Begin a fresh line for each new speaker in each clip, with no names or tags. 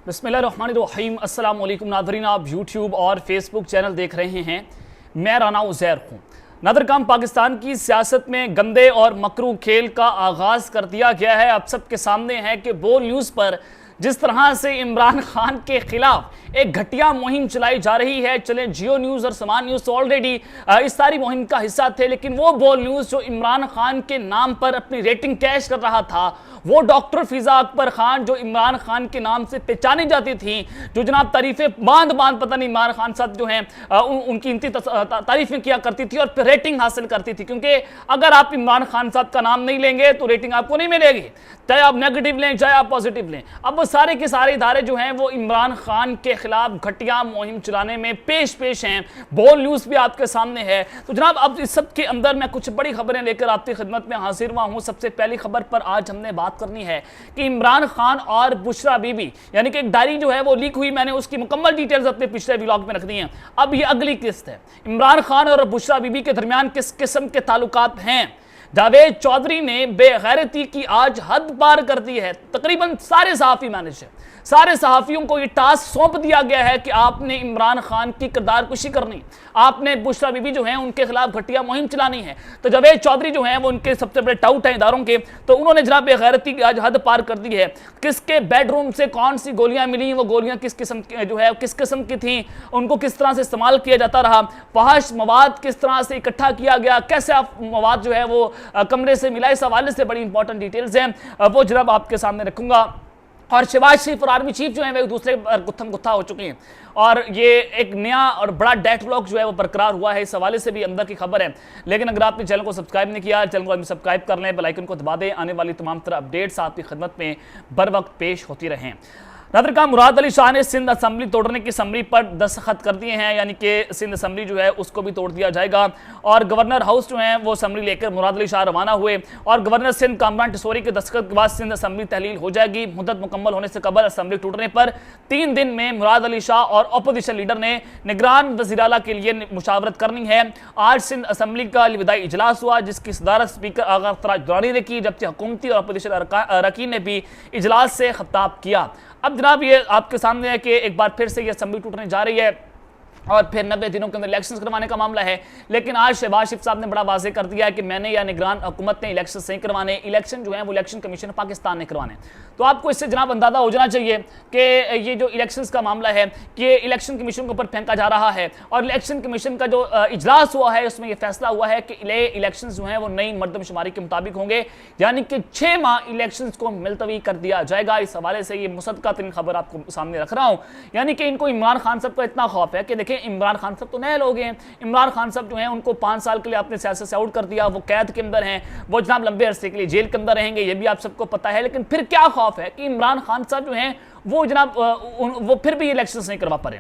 बिस्मिल्लाहिर्रहमानिर्रहीम। अस्सलाम वालेकुम नाज़रीन, आप यूट्यूब और फेसबुक चैनल देख रहे हैं। मैं राना उज़ैर हूँ। नादरकाम पाकिस्तान की सियासत में गंदे और मकरू खेल का आगाज़ कर दिया गया है। अब सबके सामने है कि बोल न्यूज़ पर जिस तरह से इमरान खान के खिलाफ एक घटिया मुहिम चलाई जा रही है। चले जियो न्यूज़ और समान न्यूज़ तो ऑलरेडी इस सारी मुहिम का हिस्सा थे, लेकिन वो बोल न्यूज़ जो इमरान खान के नाम पर अपनी रेटिंग कैश कर रहा था, वो डॉक्टर फिजा अकबर खान जो इमरान खान के नाम से पहचानी जाती थी, जो जनाब तारीफें बांध बांध पता नहीं इमरान खान साहब जो हैं उनकी इतनी तारीफें किया करती थी और फिर रेटिंग हासिल करती थी। क्योंकि अगर आप इमरान खान साहब का नाम नहीं लेंगे तो रेटिंग आपको नहीं मिलेगी, चाहे आप नेगेटिव लें चाहे आप पॉजिटिव लें। अब वो सारे के सारे इदारे जो हैं वो इमरान खान के खिलाफ घटिया मुहिम चलाने में पेश हैं। बोल न्यूज़ भी आपके सामने है। तो जनाब अब इस सब के अंदर मैं कुछ बड़ी खबरें लेकर आपकी खिदमत में हाजिर हुआ हूँ। सबसे पहली खबर पर आज हमने बात करनी है कि इमरान खान और बुशरा बीबी यानी कि एक डायरी जो है वो लीक हुई। मैंने उसकी मुकम्मल डिटेल्स अपने पिछले व्लॉग में रख दी हैं। अब ये अगली किस्त है, इमरान खान और बुशरा बीबी के दरमियान किस किस्म के ताल्लुकात हैं। जावेद चौधरी ने बेगैरती की आज हद पार कर दी है। तकरीबन सारे सहाफ़ी मैनेज है, सारे सहाफ़ियों को ये टास्क सौंप दिया गया है कि आपने इमरान खान की किरदार कुशी करनी, आपने बुशरा बीबी जो है उनके खिलाफ घटिया मुहिम चलानी है। तो जावेद चौधरी जो हैं वो उनके सबसे बड़े टाउट हैं इदारों के, तो उन्होंने जनाब बेगैरती की आज हद पार कर दी है। किसके बेडरूम से कौन सी गोलियां मिली, वो गोलियां किस किस्म की जो है किस किस्म की थी, उनको किस तरह से इस्तेमाल किया जाता रहा, फहश मवाद किस तरह से इकट्ठा किया गया, कैसे आप मवाद जो है वो कमरे से मिला, इस हवाले से बड़ी इंपॉर्टेंट डिटेल्स हैं, वो जनाब आपके सामने रखूंगा। और शहबाज शरीफ और आर्मी चीफ जो है वे एक दूसरे पर गुत्थम गुत्था हो चुके हैं और ये एक नया और बड़ा डेडलॉक जो है वो बरकरार हुआ है। इस हवाले से भी अंदर की खबर है। लेकिन अगर आपने चैनल को सब्सक्राइब नहीं किया, चैनल को सब्सक्राइब कर लें, बेल आइकन को दबा दें, आने वाली तमाम तरह अपडेट्स आपकी खिदमत में बर वक्त पेश होती रहें। नादरकाम मुराद अली शाह ने सिंध असम्बली तोड़ने की असम्बली पर दस्तखत कर दिए हैं, यानी कि सिंध असम्बली जो है उसको भी तोड़ दिया जाएगा। और गवर्नर हाउस जो है वो असम्बली लेकर मुराद अली शाह रवाना हुए और गवर्नर सिंध कामरान टिसोरी के दस्तखत के बाद सिंध असम्बली तहलील हो जाएगी। मुद्दत मुकम्मल होने से कबल असम्बली टूटने पर 3 दिन में मुराद अली शाह और अपोजिशन लीडर ने निगरान वज़ीर आला के लिए मुशावरत करनी है। आज सिंध असम्बली का अलविदाई इजलास हुआ जिसकी सदारत स्पीकर आगा फराज दुरानी ने की, जबकि हुकूमती और अपोजिशन अरकान ने भी इजलास से खिताब किया। अब जनाब ये आपके सामने है कि एक बार फिर से ये असम्बली टूटने जा रही है और फिर 90 दिनों के अंदर इलेक्शंस करवाने का मामला है। लेकिन आज शहबाज शरीफ साहब ने बड़ा वाज़ेह कर दिया है कि मैंने या निगरान हुकूमत ने इलेक्शन नहीं करवाने, इलेक्शन जो है वो इलेक्शन कमीशन पाकिस्तान ने करवाने। तो आपको इससे जनाब अंदाजा हो जाना चाहिए कि ये जो इलेक्शंस का मामला है कि इलेक्शन कमीशन के ऊपर फेंका जा रहा है और इलेक्शन कमीशन का जो इजलास हुआ है उसमें यह फैसला हुआ है कि इलेक्शन जो है वो नई मरदमशुमारी के मुताबिक होंगे, यानी कि 6 माह इलेक्शन को मुलतवी कर दिया जाएगा। इस हवाले से ये मुसद्दका तरीन खबर आपको सामने रख रहा हूँ। यानी कि इनको इमरान खान साहब का इतना खौफ है कि देखिए इमरान खान साहब तो नए लोग हैं। इमरान खान साहब जो हैं उनको 5 साल के लिए आपने सियासत से आउट कर दिया, वो कैद के अंदर हैं, वो जनाब लंबे अरसे के लिए जेल के अंदर रहेंगे, ये भी आप सबको पता है। लेकिन फिर क्या खौफ है कि इमरान खान साहब जो हैं वो जनाब वो फिर भी इलेक्शन नहीं करवा पा रहे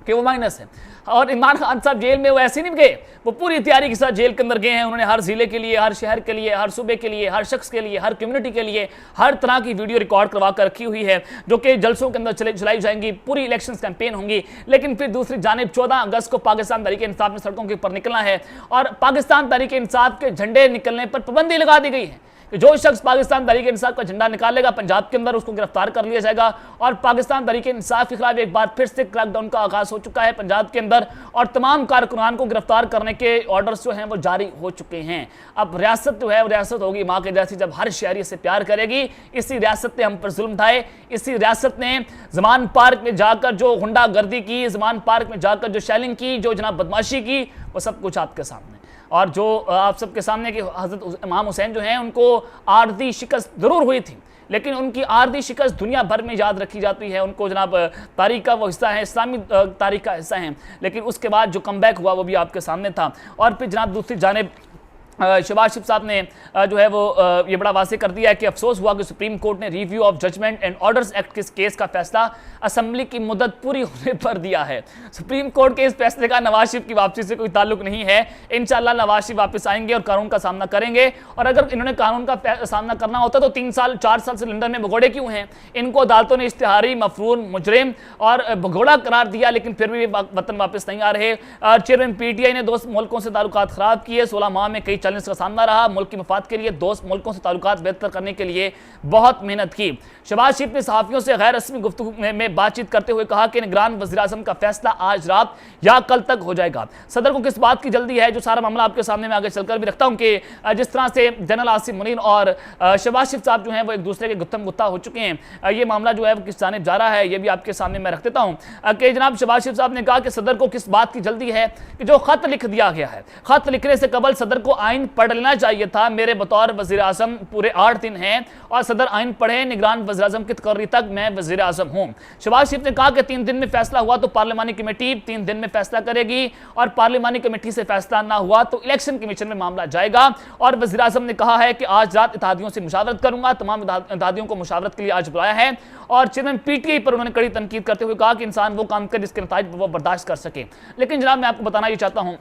कि वो माइनस है। और इमरान खान साहब जेल में वो ऐसे नहीं गए, वो पूरी तैयारी के साथ जेल के अंदर गए हैं। उन्होंने हर जिले के लिए, हर शहर के लिए, हर सूबे के लिए, हर शख्स के लिए, हर कम्युनिटी के लिए हर तरह की वीडियो रिकॉर्ड करवा कर रखी हुई है जो कि जलसों के अंदर चलाई जाएंगी, पूरी इलेक्शन कैंपेन होंगी। लेकिन फिर दूसरी जानिब 14 अगस्त को पाकिस्तान तहरीक इंसाफ में सड़कों के ऊपर निकलना है और पाकिस्तान तहरीक इंसाफ के झंडे निकलने पर पाबंदी लगा दी गई है कि जो शख्स पाकिस्तान तहरीक इंसाफ का झंडा निकालेगा पंजाब के अंदर उसको गिरफ्तार कर लिया जाएगा। और पाकिस्तान तहरीक इंसाफ के खिलाफ एक बार फिर से क्रैकडाउन का आगाज हो चुका है पंजाब के अंदर और तमाम कारकुनान को गिरफ्तार करने के ऑर्डर्स जो हैं वो जारी हो चुके हैं। अब रियासत जो है वो रियासत होगी माँ के जैसी, जब हर शहरी से प्यार करेगी। इसी रियासत ने हम पर जुल्म ढाए, इसी रियासत ने जमान पार्क में जाकर जो गुंडागर्दी की, जमान पार्क में जाकर जो शैलिंग की, जो जनाब बदमाशी की, वो सब कुछ आपके सामने। और जो आप सबके सामने कि हज़रत इमाम हुसैन जो हैं उनको आर्दी शिकस्त ज़रूर हुई थी, लेकिन उनकी आर्दी शिकस्त दुनिया भर में याद रखी जाती है। उनको जनाब तारीख का वो हिस्सा है, इस्लामी तारीख का हिस्सा है। लेकिन उसके बाद जो कमबैक हुआ वो भी आपके सामने था। और फिर जनाब दूसरी जानिब शहबाज शरीफ साहब ने जो है वो ये बड़ा वाज़ेह कर दिया है कि अफसोस हुआ कि सुप्रीम कोर्ट ने review of judgment and orders act के केस का फैसला असम्बली की मुद्दत पूरी होने पर दिया है। सुप्रीम कोर्ट के इस फैसले का नवाज शरीफ की वापसी से कोई ताल्लुक नहीं है। इंशाअल्लाह नवाज शरीफ वापस आएंगे और कानून का सामना करेंगे। और अगर इन्होंने कानून का सामना करना होता तो 3 साल 4 साल से लंदन में भगोड़े क्यों हैं? इनको अदालतों ने इश्तिहारी, मफरून, मुजरिम और भगोड़ा करार दिया, लेकिन फिर भी वतन वापस नहीं आ रहे। चेयरमैन PTI ने 2 मुल्कों से ताल्लुकात खराब किए, 16 माह में कई चैलेंज का सामना रहा, मुल्क की मफाद के लिए दोस्त मुल्कों से ताल्लुकात बेहतर करने के लिए बहुत मेहनत की। शहबाज शरीफ ने सहाफियों से गैर रस्मी गुफ्तगू में बातचीत करते हुए कहा कि निगरान वज़ीर-ए-आज़म का फैसला आज रात या कल तक हो जाएगा। सदर को किस बात की जल्दी है, जो सारा मामला आपके सामने मैं आगे चलकर भी रखता हूं कि जिस तरह से जनरल आसिम मुनीर और शहबाज शरीफ साहब जो हैं वो एक दूसरे के गुत्थम गुत्ता हो चुके हैं। ये मामला जो है वो किस जानिब जा रहा है ये भी आपके सामने मैं रख देता हूं कि जनाब शहबाज शरीफ साहब ने कहा कि सदर को किस बात की जल्दी है कि जो खत लिख दिया गया है, खत लिखने से कबल सदर को आइन पढ़ लेना चाहिए था। मेरे बतौर वज़ीर-ए-आज़म पूरे 8 दिन हैं और सदर आइन पढ़े, निगरान वज़ीर-ए-आज़म की तकर्री तक मैं वज़ीर-ए-आज़म हूं। शहबाज शरीफ ने कहा कि 3 दिन में फैसला हुआ तो पार्लिमानी कमेटी 3 दिन में फैसला करेगी और पार्लिमानी कमेटी से फैसला ना हुआ तो इलेक्शन कमीशन में मामला जाएगा। और वज़ीर-ए-आज़म ने कहा है कि आज रात इत्तेहादियों से मुशावरत करूंगा, तमाम इत्तेहादियों को मुशावरत के लिए आज बुलाया है। और चेयरमैन पीटीआई पर उन्होंने कड़ी तनकीद करते हुए कहा कि इंसान वो काम करे जिसके नताइज वो बर्दाश्त कर सके। लेकिन जनाब मैं आपको बताना ये चाहता हूं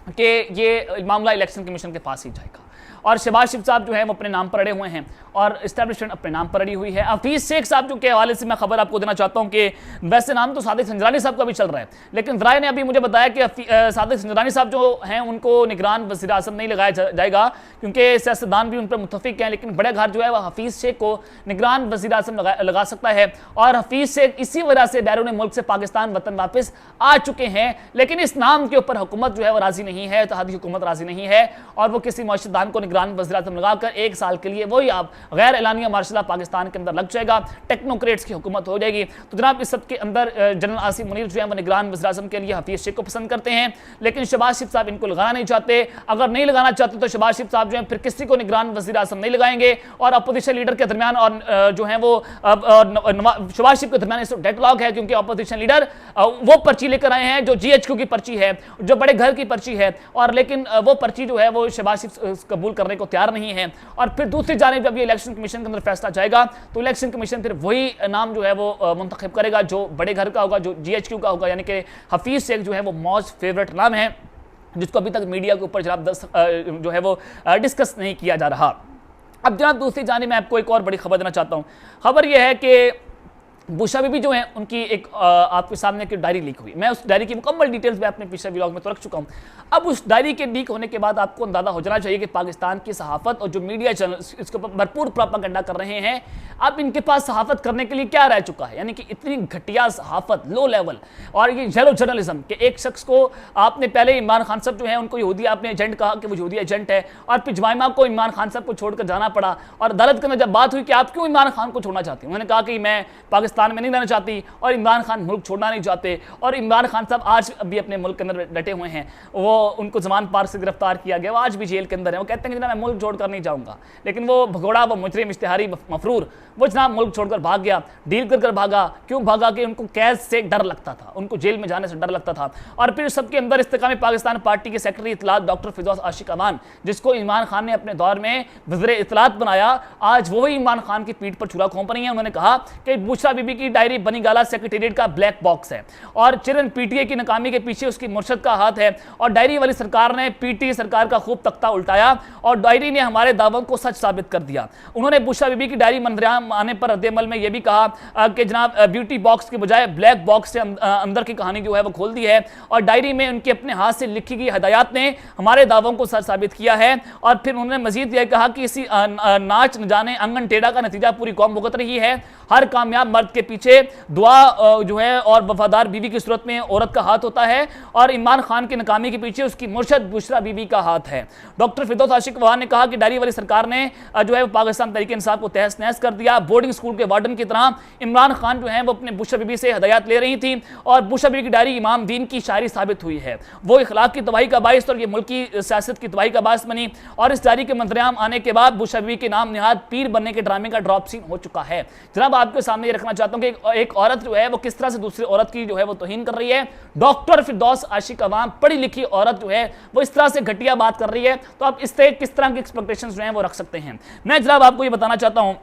कि ये मामला इलेक्शन कमीशन के पास ही जाएगा और शहबाज शरीफ साहब जो है वो अपने नाम पर अड़े हुए हैं और इस्टेब्लिशमेंट अपने नाम पर अड़ी हुई है। हफीज शेख साहब जो के हवाले से मैं खबर आपको देना चाहता हूं कि वैसे नाम तो सादिक संजरानी साहब का भी चल रहा है, लेकिन ज़राए ने अभी मुझे बताया कि सादिक संजरानी साहब जो हैं उनको निगरान वज़ीर-ए-आज़म नहीं लगाया जाएगा क्योंकि सियासतदान भी उन पर मुतफिक हैं, लेकिन बड़े घर जो है वह हफीज शेख को निगरान वज़ीर-ए-आज़म लगा सकता है। और हफीज शेख इसी वजह से बैरून मुल्क से पाकिस्तान वतन वापस आ चुके हैं, लेकिन इस नाम के ऊपर हुकूमत जो है वो राजी नहीं है, इत्तेहादी हुकूमत राजी नहीं है और वो किसी मुआशिरदान को निगरान वज़ीर-ए-आज़म लगाकर 1 साल के लिए वही आप गैर एलानिया मार्शल पाकिस्तान के अंदर लग जाएगा, टेक्नोक्रेट्स की हुकूमत हो जाएगी। तो जनाब इस सब के अंदर जनरल आसिम मुनीर जो है वो निगरान वज़ीर-ए-आज़म के लिए हफीज शेख को पसंद करते हैं, लेकिन शहबाज शरीफ साहब इनको लगाना नहीं चाहते। अगर नहीं लगाना चाहते तो शहबाज शरीफ साहब जो है फिर किसी को निगरान वज़ीर-ए-आज़म नहीं लगाएंगे और अपोजिशन लीडर के दरमियान और जो है वो शहबाज शरीफ के दरमियान इस डेडलॉक है क्योंकि अपोजिशन लीडर वो पर्ची लेकर आए हैं जो GHQ की पर्ची है, जो बड़े घर की पर्ची है, और लेकिन वो पर्ची जो है वो शहबाज शरीफ कबूल करने को तैयार नहीं है। और फिर दूसरी जानिब जब ये इलेक्शन कमीशन के अंदर फैसला जाएगा तो इलेक्शन कमीशन फिर वही नाम जो है वो मुंतखब करेगा जो बड़े घर का होगा, जो GHQ का होगा, यानी कि हफीज शेख जो है वो मोस्ट फेवरेट नाम है जिसको अभी तक मीडिया के ऊपर जनाब जो है वो डिस्कस नहीं किया जा रहा। अब जनाब दूसरी जानिब मैं आपको एक और बड़ी खबर देना चाहता हूँ। खबर यह है कि बुशरा बीबी जो है उनकी एक आपके सामने की डायरी लीक हुई। मैं उस डायरी की मुकम्मल डिटेल्स मैं अपने पिछले व्लॉग में तो रख चुका हूं। अब उस डायरी के लीक होने के बाद आपको अंदाजा हो जाना चाहिए कि पाकिस्तान की सहाफत और जो मीडिया चैनल इसके ऊपर भरपूर प्रोपेगेंडा कर रहे हैं, अब इनके पास सहाफत करने के लिए क्या रह चुका है, यानी कि इतनी घटिया सहाफत, लो लेवल और ये येलो जर्नलिज्म के एक शख्स को आपने पहले इमरान खान साहब जो है उनको यहूदी आपने एजेंट कहा कि वो यहूदी एजेंट है और फिर जमाइमा को इमरान खान साहब को छोड़कर जाना पड़ा और अदालत के अंदर जब बात हुई कि आप क्यों इमरान खान को छोड़ना चाहती हैं, उन्होंने कहा कि मैं पाकिस्तान में नहीं रहना चाहती और इमरान खान मुल्क छोड़ना नहीं चाहते। और इमरान खान साहब आज भी अपने मुल्क के अंदर डटे हुए हैं, वो उनको जमान पार्क से गिरफ्तार किया गया, वो आज भी जेल के अंदर है। वो कहते हैं कि मैं मुल्क छोड़कर नहीं जाऊंगा, लेकिन वो भगोड़ा, वो मुजरिम, इश्तिहारी मफरूर, वो जनाब मुल्क छोड़कर भाग गया, डील कर भागा। क्यों भागा? कि उनको कैद से डर लगता था, उनको जेल में जाने से डर लगता था। और फिर सबके अंदर इस्तेकाम पाकिस्तान पार्टी के सेक्रेटरी इत्तलात डॉक्टर फिरदौस आशिक अमान, जिसको इमरान खान ने अपने दौर में वज़ीर इत्तलात बनाया, आज वही इमरान खान की पीठ पर छुरा घोंप रही है। उन्होंने कहा कि बुशरा बीबी की डायरी बनीगाला सेक्रेटेरिएट का ब्लैक बॉक्स है और चेयरमैन पीटीआई की नाकामी के पीछे उसकी मुर्शद का हाथ है और डायरी वाली सरकार ने पीटीआई सरकार का खूब तख्ता उल्टाया और डायरी ने हमारे दावों को सच साबित कर दिया। उन्होंने बुशरा बीबी की डायरी मंजराम आने पर रद्द-ए-अमल में यह भी कहा कि जनाब ब्यूटी बॉक्स के बजाय ब्लैक बॉक्स से अंदर की कहानी जो है वो खोल दी है और डायरी में उनके अपने हाथ से लिखी गई हदायत ने हमारे दावों को सच साबित किया है। और फिर उन्होंने मजीद यह कहा कि इसी नाच न जाने अंगन टेढ़ा का नतीजा पूरी कौम भुगत रही है। हर कामयाब मर्द के पीछे दुआ जो है और वफादार बीवी की सूरत में औरत का हाथ होता है और इमरान खान की नाकामी के पीछे उसकी मुर्शद बुशरा बीबी का हाथ है। डॉक्टर फिरदौस आशिक अमान ने कहा कि डायरी वाली सरकार ने जो है पाकिस्तान तहरीक इंसाफ को तहस नहस कर दिया। बोर्डिंग स्कूल के वार्डन की तरह इमरान खान जो है वो अपने बुशरा बीबी से हदायत ले रही थी और बुशरा बीबी की डायरी इमाम दीन की शायरी साबित हुई है। वो इखलाक की तबाही का बाइस और ये मुल्क की सियासत की तबाही का बाइस बनी और इस डायरी के मंजरेआम आने के बाद बुशरा बीबी के नाम निहाद पीर बनने के ड्रामे का ड्रॉप सीन हो चुका है। जनाब आपके सामने ये रखना चाहता हूं कि एक औरत जो है वो किस तरह से दूसरी औरत की जो है वो तौहीन कर रही है। डॉक्टर फिरदौस आशिक अवाम पढ़ी लिखी औरत जो है वो इस तरह से घटिया बात कर रही है, तो आप इससे किस तरह की एक्सपेक्टेशंस जो हैं वो रख सकते हैं। मैं जनाब आपको ये बताना चाहता हूं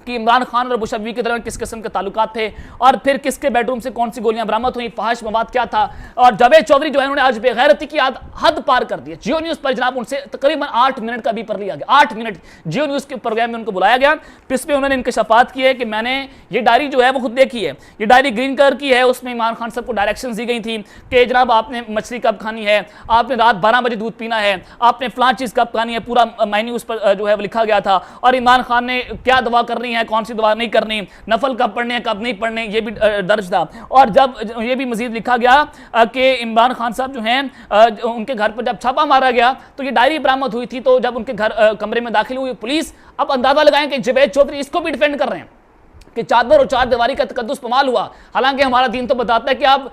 कि इमरान खान और बुश बीबी के दरमियान किस किस्म के ताल्लुकात थे और फिर किसके बेडरूम से कौन सी गोलियां बरामद हुई, फहाश मवाद क्या था। और जावेद चौधरी जो है उन्होंने आज बेगैरती की हद पार कर दी। जियो न्यूज पर जनाब उनसे तकरीबन 8 मिनट का भी पर लिया गया, 8 मिनट जियो न्यूज के प्रोग्राम में उनको बुलाया गया। इसमें उन्होंने इंकशाफात किए कि मैंने ये डायरी जो है वो खुद देखी है, ये डायरी ग्रीन कलर की है, उसमें इमरान खान साहब को डायरेक्शन दी गई थी कि जनाब आपने मछली कब खानी है, आपने रात 12 बजे दूध पीना है, आपने फलां चीज कब खानी है, पूरा मेन्यू उस पर जो है वो लिखा गया था। और इमरान खान ने क्या दवा करनी है, कौन सी दवा नहीं करनी, नफल कब पढ़ने हैं कब नहीं पढ़ने, ये भी दर्ज था। और जब ये भी मजीद लिखा गया कि इमरान खान साहब जो हैं उनके घर पर जब छापा मारा गया तो ये डायरी बरामद हुई थी। तो जब उनके घर कमरे में दाखिल हुई पुलिस, अब अंदाजा लगाएं कि जावेद चौधरी इसको भी डिफेंड कर रहे हैं कि चादर और चार दीवारी का तकद्दुस पमाल हुआ। हालांकि हमारा दीन तो बताता है कि आप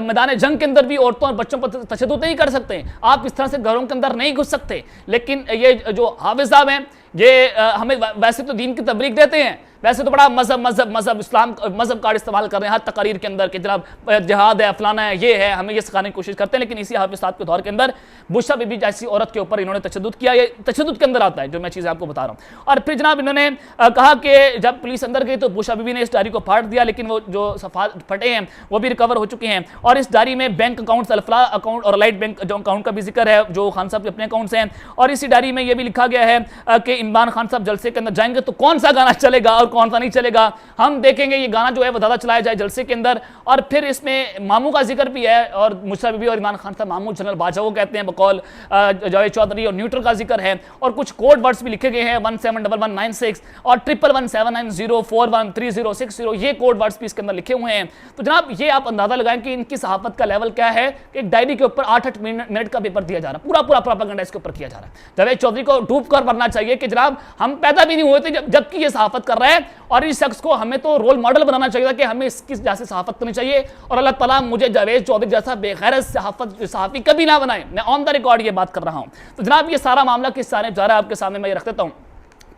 मैदान जंग के अंदर भी औरतों और बच्चों पर तशद्दुद नहीं कर सकते, आप इस तरह से घरों के अंदर नहीं घुस सकते। लेकिन ये जो हाफिज साहब हैं ये हमें वैसे तो दीन की तबलीग देते हैं, वैसे तो बड़ा मजहब इस्लाम मजहब कार्ड इस्तेमाल कर रहे हैं हर तकारीर के अंदर कि जनाब जिहाद है, फलाना है, ये है, हमें ये सिखाने की कोशिश करते हैं। लेकिन इसी हाफिज साहब के दौर के अंदर बुशरा बीबी जैसी औरत के ऊपर इन्होंने तशद्दुद किया, ये तशद्दुद के अंदर आता है जो मैं चीज़ें आपको बता रहा हूँ। और फिर जनाब इन्होंने कहा कि जब पुलिस अंदर गई तो बुशरा बीबी ने इस डायरी को फाड़ दिया, लेकिन वो जो सफात फटे हैं वो भी रिकवर हो चुके हैं। और इस डायरी में बैंक अकाउंट्स, अल्फला अकाउंट और लाइट बैंक जो अकाउंट का भी जिक्र है जो खान साहब के अपने अकाउंट्स हैं। और इसी डायरी में ये भी लिखा गया है कि इमरान खान साहब जलसे के अंदर जाएंगे तो कौन सा गाना चलेगा और कौन सा नहीं चलेगा हम देखेंगे, ये गाना जो है वो ज़्यादा चलाया जाए जलसे के अंदर। और फिर इसमें मामू का जिक्र भी है और बुशरा बीबी और इमरान खान साहब मामू जनरल बादशाह को कहते हैं बकौल जावेद चौधरी, और न्यूट्रल का जिक्र है। और कुछ कोड वर्ड्स भी लिखे गए हैं 171196 और 111790413060, ये कोड वर्ड्स भी इसके अंदर लिखे हुए हैं। तो जनाब ये आप अंदाजा लगाएं कि इनकी सहाफत का लेवल क्या है कि एक डायरी के ऊपर 8-8 मिनट का पेपर दिया जा रहा है, पूरा प्रोपेगेंडा इसके ऊपर किया जा रहा है। जावेद चौधरी को डूब कर मरना चाहिए कि जनाब हम पैदा भी नहीं हुए थे जबकि ये सहाफत कर रहा है, और इस शख्स को हमें तो रोल मॉडल बनाना चाहिए था कि हमें इसकी जैसे सहाफत करनी चाहिए। और अल्लाह ताला मुझे जावेद चौधरी जैसा बेगैरत सहाफी कभी ना बनाए, मैं ऑन द रिकॉर्ड ये बात कर रहा हूं। तो जनाब ये सारा मामला किस सारे जा रहा है आपके सामने मैं ये रख देता हूं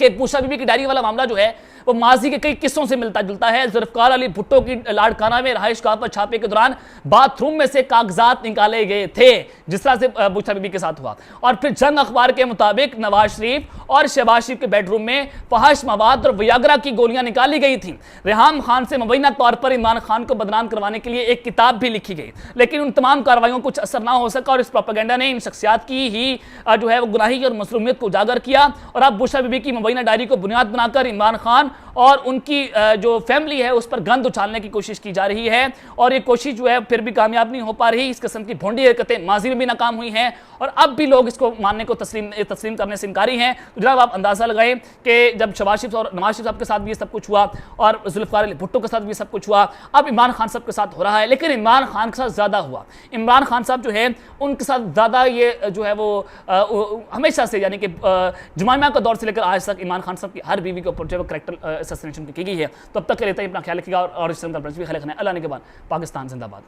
कि बुशरा बीबी की डायरी वाला मामला जो है वो माजी के कई किस्सों से मिलता जुलता है। जुल्फकार अली भुट्टो की लाड़काना में रहाइश गाह पर छापे के दौरान बाथरूम में से कागजात निकाले गए थे, जिस तरह से बुशरा बीबी के साथ हुआ। और फिर जंग अखबार के मुताबिक नवाज शरीफ और शहबाज शरीफ के बेडरूम में फहाश मवाद और वियाग्रा की गोलियां निकाली गई थी। रेहाम खान से मुबैना तौर पर इमरान खान को बदनाम करवाने के लिए एक किताब भी लिखी गई, लेकिन उन तमाम कार्रवाइयों को कुछ असर ना हो सका और इस प्रोपेगेंडा ने इन शख्सियात की ही जो है वो गुनाही और मसरूमियत को उजागर किया। और अब बुशरा बीबी की मुबैना डायरी को बुनियाद बनाकर इमरान खान और उनकी जो फैमिली है उस पर गंद उछालने की कोशिश की जा रही है, और ये कोशिश जो है फिर भी कामयाब नहीं हो पा रही। इस किस्म की भोंडी हरकतें माजी में भी नाकाम हुई हैं और अब भी लोग इसको मानने को तस्लीम करने से इनकारी हैं। तो जनाब आप अंदाजा लगाएं कि जब शहबाज शरीफ और नवाज शरीफ साहब के साथ भी ये सब कुछ हुआ और जुल्फकार अली भुट्टो के साथ भी सब कुछ हुआ, अब इमरान खान साहब के साथ हो रहा है, लेकिन इमरान खान के साथ ज़्यादा हुआ। इमरान खान साहब जो है उनके साथ ज़्यादा ये जो है वो हमेशा से यानी कि जुमाइमा का दौर से लेकर आज तक इमरान खान साहब की हर बीवी के ऊपर जो है कैरेक्टर असैसिनेशन की गई है। तो अब तक के लिए अपना ख्याल रखिएगा और इस ख्याल रखना है। अल्लाह ने के बाद पाकिस्तान जिंदाबाद।